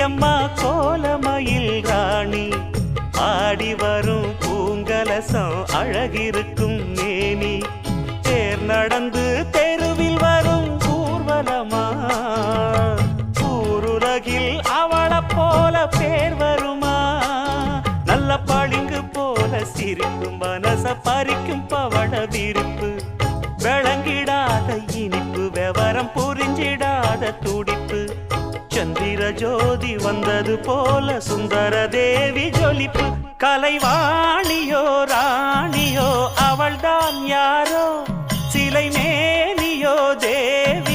அம்மா கோலமயில் ராணி ஆடி வரும் பூங்கலசம் அழகிருக்கும் மேனி தேர் நடந்து தெருவில் வரும் ஊர்வலமா ஊருலகில் அவளை போல பேர் வருமா நல்ல பளிங்கு போல சிரிக்கும் மனச பறிக்கும் பவள விரிப்பு விளங்கிடாத இனிப்பு விவரம் புரிஞ்சிடாத துடிப்பு சந்திர ஜோதி வந்தது போல சுந்தர தேவி ஜொலிப்பு கலைவாணியோ ராணியோ அவள்தான் யாரோ சிலை மேனியோ தேவி